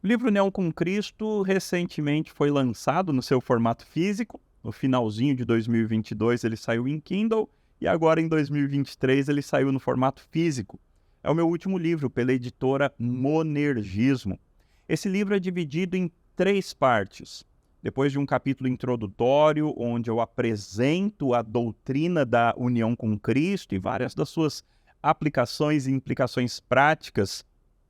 O livro União com Cristo recentemente foi lançado no seu formato físico. No finalzinho de 2022 ele saiu em Kindle e agora em 2023 ele saiu no formato físico. É o meu último livro pela editora Monergismo. Esse livro é dividido em 3 partes. Depois de um capítulo introdutório, onde eu apresento a doutrina da união com Cristo e várias das suas aplicações e implicações práticas,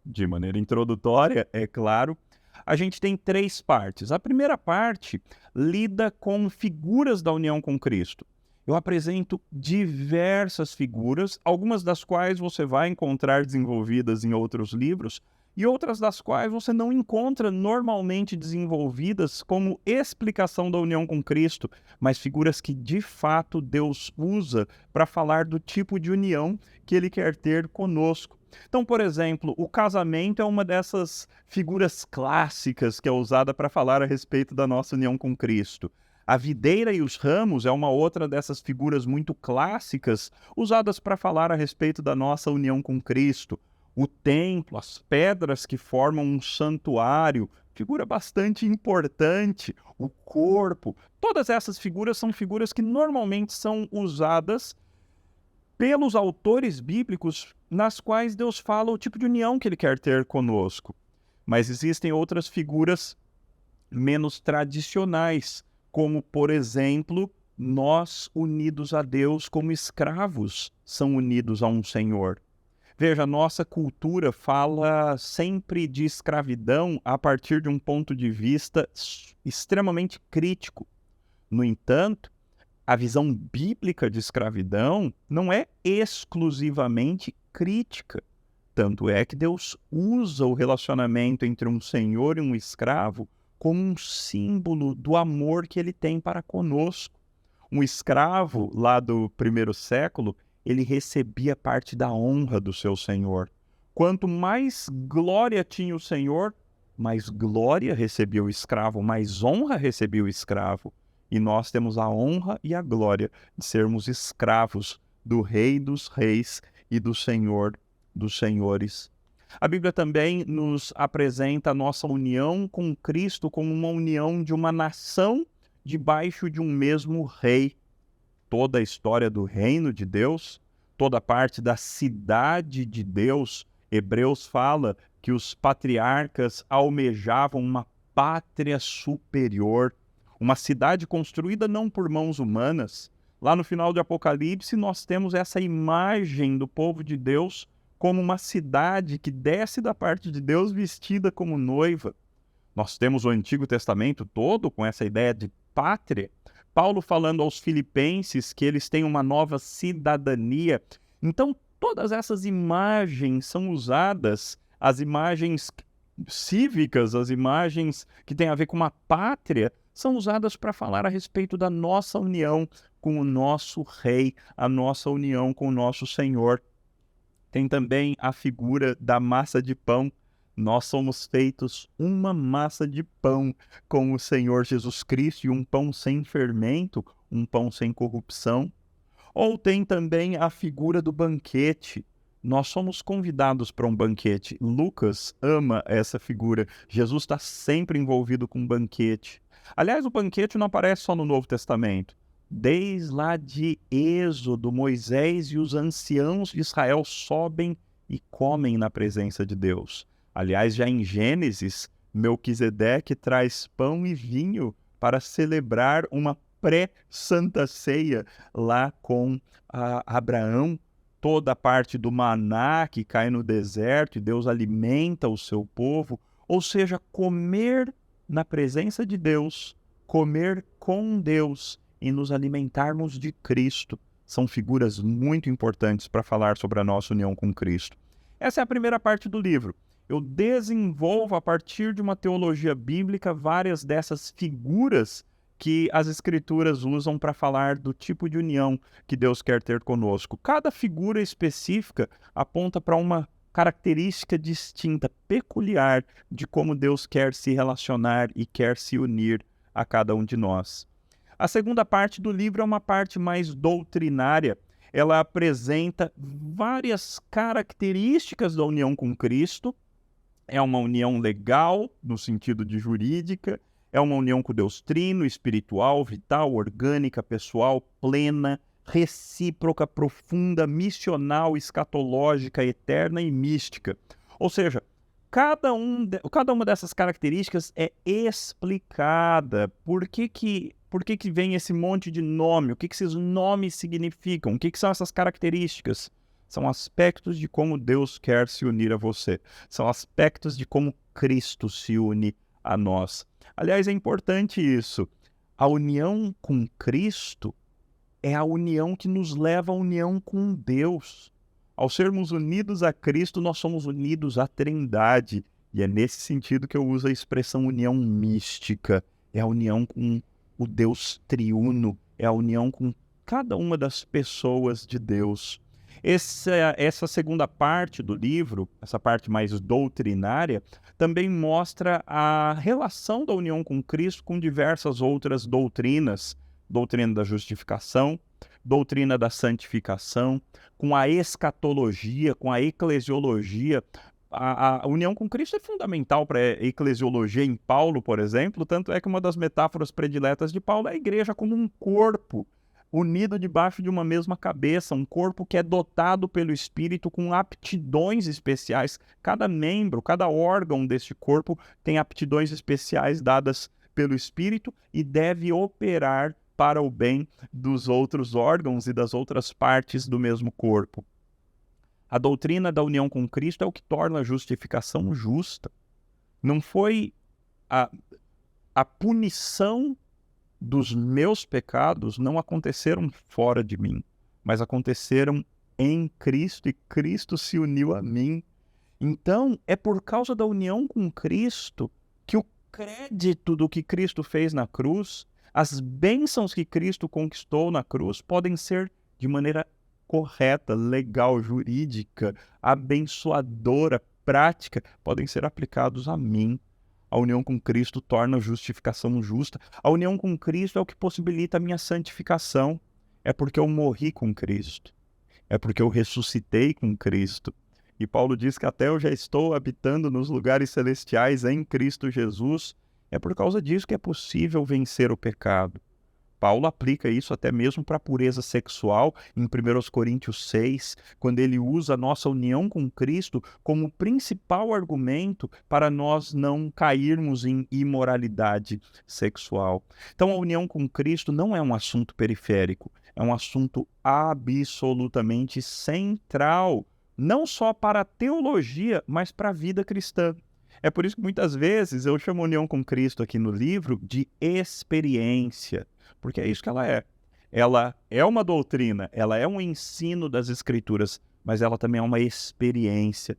de maneira introdutória, é claro, a gente tem 3 partes. A primeira parte lida com figuras da união com Cristo. Eu apresento diversas figuras, algumas das quais você vai encontrar desenvolvidas em outros livros, e outras das quais você não encontra normalmente desenvolvidas como explicação da união com Cristo, mas figuras que de fato Deus usa para falar do tipo de união que Ele quer ter conosco. Então, por exemplo, o casamento é uma dessas figuras clássicas que é usada para falar a respeito da nossa união com Cristo. A videira e os ramos é uma outra dessas figuras muito clássicas usadas para falar a respeito da nossa união com Cristo. O templo, as pedras que formam um santuário, figura bastante importante, o corpo. Todas essas figuras são figuras que normalmente são usadas pelos autores bíblicos nas quais Deus fala o tipo de união que Ele quer ter conosco. Mas existem outras figuras menos tradicionais, como, por exemplo, nós unidos a Deus como escravos são unidos a um Senhor. Veja, a nossa cultura fala sempre de escravidão a partir de um ponto de vista extremamente crítico. No entanto, a visão bíblica de escravidão não é exclusivamente crítica. Tanto é que Deus usa o relacionamento entre um senhor e um escravo como um símbolo do amor que Ele tem para conosco. Um escravo lá do primeiro século, ele recebia parte da honra do seu senhor. Quanto mais glória tinha o senhor, mais glória recebia o escravo, mais honra recebia o escravo. E nós temos a honra e a glória de sermos escravos do Rei dos Reis e do Senhor dos Senhores. A Bíblia também nos apresenta a nossa união com Cristo como uma união de uma nação debaixo de um mesmo rei. Toda a história do reino de Deus, toda a parte da cidade de Deus. Hebreus fala que os patriarcas almejavam uma pátria superior, uma cidade construída não por mãos humanas. Lá no final de Apocalipse, nós temos essa imagem do povo de Deus como uma cidade que desce da parte de Deus vestida como noiva. Nós temos o Antigo Testamento todo com essa ideia de pátria. Paulo falando aos filipenses que eles têm uma nova cidadania. Então, todas essas imagens são usadas, as imagens cívicas, as imagens que têm a ver com uma pátria, são usadas para falar a respeito da nossa união com o nosso Rei, a nossa união com o nosso Senhor. Tem também a figura da massa de pão. Nós somos feitos uma massa de pão com o Senhor Jesus Cristo e um pão sem fermento, um pão sem corrupção. Ou tem também a figura do banquete. Nós somos convidados para um banquete. Lucas ama essa figura. Jesus está sempre envolvido com um banquete. Aliás, o banquete não aparece só no Novo Testamento. Desde lá de Êxodo, Moisés e os anciãos de Israel sobem e comem na presença de Deus. Aliás, já em Gênesis, Melquisedeque traz pão e vinho para celebrar uma pré-santa ceia lá com Abraão. Toda a parte do maná que cai no deserto e Deus alimenta o seu povo. Ou seja, comer na presença de Deus, comer com Deus e nos alimentarmos de Cristo são figuras muito importantes para falar sobre a nossa união com Cristo. Essa é a primeira parte do livro. Eu desenvolvo, a partir de uma teologia bíblica, várias dessas figuras que as Escrituras usam para falar do tipo de união que Deus quer ter conosco. Cada figura específica aponta para uma característica distinta, peculiar, de como Deus quer se relacionar e quer se unir a cada um de nós. A segunda parte do livro é uma parte mais doutrinária. Ela apresenta várias características da união com Cristo É uma união legal, no sentido de jurídica, é uma união com Deus Trino, espiritual, vital, orgânica, pessoal, plena, recíproca, profunda, missional, escatológica, eterna e mística. Ou seja, cada uma dessas características é explicada. Por que vem esse monte de nome? O que esses nomes significam? O que são essas características? São aspectos de como Deus quer se unir a você. São aspectos de como Cristo se une a nós. Aliás, é importante isso. A união com Cristo é a união que nos leva à união com Deus. Ao sermos unidos a Cristo, nós somos unidos à Trindade. E é nesse sentido que eu uso a expressão união mística. É a união com o Deus triuno. É a união com cada uma das pessoas de Deus. Essa segunda parte do livro, essa parte mais doutrinária, também mostra a relação da união com Cristo com diversas outras doutrinas. Doutrina da justificação, doutrina da santificação, com a escatologia, com a eclesiologia. A união com Cristo é fundamental para a eclesiologia em Paulo, por exemplo, tanto é que uma das metáforas prediletas de Paulo é a igreja como um corpo, unido debaixo de uma mesma cabeça, um corpo que é dotado pelo Espírito com aptidões especiais. Cada membro, cada órgão deste corpo tem aptidões especiais dadas pelo Espírito e deve operar para o bem dos outros órgãos e das outras partes do mesmo corpo. A doutrina da união com Cristo é o que torna a justificação justa. Não foi a punição dos meus pecados não aconteceram fora de mim, mas aconteceram em Cristo e Cristo se uniu a mim. Então, é por causa da união com Cristo que o crédito do que Cristo fez na cruz, as bênçãos que Cristo conquistou na cruz podem ser de maneira correta, legal, jurídica, abençoadora, prática, podem ser aplicados a mim. A união com Cristo torna a justificação justa. A união com Cristo é o que possibilita a minha santificação. É porque eu morri com Cristo. É porque eu ressuscitei com Cristo. E Paulo diz que até eu já estou habitando nos lugares celestiais em Cristo Jesus. É por causa disso que é possível vencer o pecado. Paulo aplica isso até mesmo para a pureza sexual em 1 Coríntios 6, quando ele usa a nossa união com Cristo como principal argumento para nós não cairmos em imoralidade sexual. Então, a união com Cristo não é um assunto periférico, é um assunto absolutamente central, não só para a teologia, mas para a vida cristã. É por isso que muitas vezes eu chamo a união com Cristo aqui no livro de experiência, porque é isso que ela é. Ela é uma doutrina, ela é um ensino das Escrituras, mas ela também é uma experiência.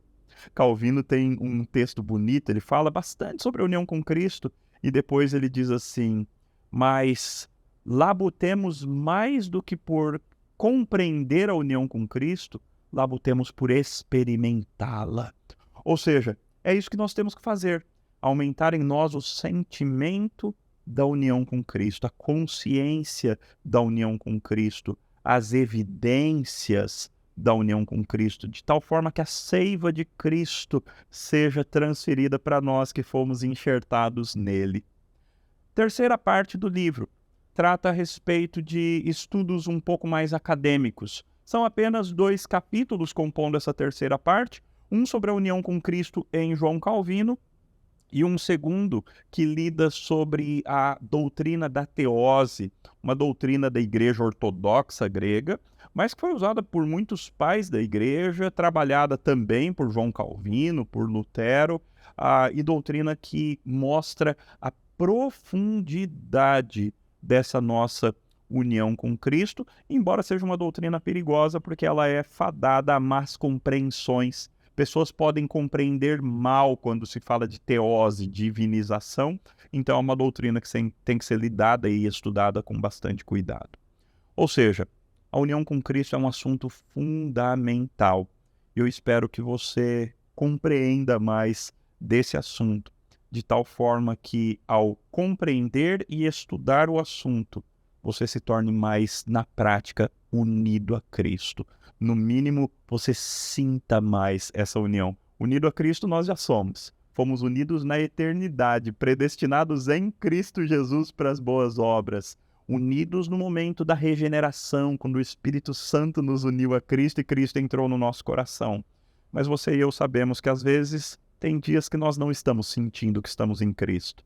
Calvino tem um texto bonito, ele fala bastante sobre a união com Cristo, e depois ele diz assim: mas labutemos mais do que por compreender a união com Cristo, labutemos por experimentá-la. Ou seja, é isso que nós temos que fazer, aumentar em nós o sentimento da união com Cristo, a consciência da união com Cristo, as evidências da união com Cristo, de tal forma que a seiva de Cristo seja transferida para nós que fomos enxertados nele. Terceira parte do livro trata a respeito de estudos um pouco mais acadêmicos. São apenas 2 capítulos compondo essa terceira parte, um sobre a união com Cristo em João Calvino e um segundo que lida sobre a doutrina da teose, uma doutrina da Igreja Ortodoxa grega, mas que foi usada por muitos pais da Igreja, trabalhada também por João Calvino, por Lutero, e doutrina que mostra a profundidade dessa nossa união com Cristo, embora seja uma doutrina perigosa porque ela é fadada a más compreensões. Pessoas podem compreender mal quando se fala de teose, divinização, então é uma doutrina que tem que ser lidada e estudada com bastante cuidado. Ou seja, a união com Cristo é um assunto fundamental. Eu espero que você compreenda mais desse assunto, de tal forma que, ao compreender e estudar o assunto, você se torne mais, na prática, unido a Cristo. No mínimo, você sinta mais essa união. Unido a Cristo nós já somos, fomos unidos na eternidade, predestinados em Cristo Jesus para as boas obras, unidos no momento da regeneração, quando o Espírito Santo nos uniu a Cristo e Cristo entrou no nosso coração. Mas você e eu sabemos que às vezes tem dias que nós não estamos sentindo que estamos em Cristo.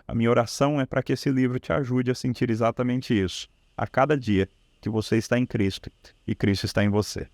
A minha oração é para que esse livro te ajude a sentir exatamente isso, a cada dia que você está em Cristo e Cristo está em você.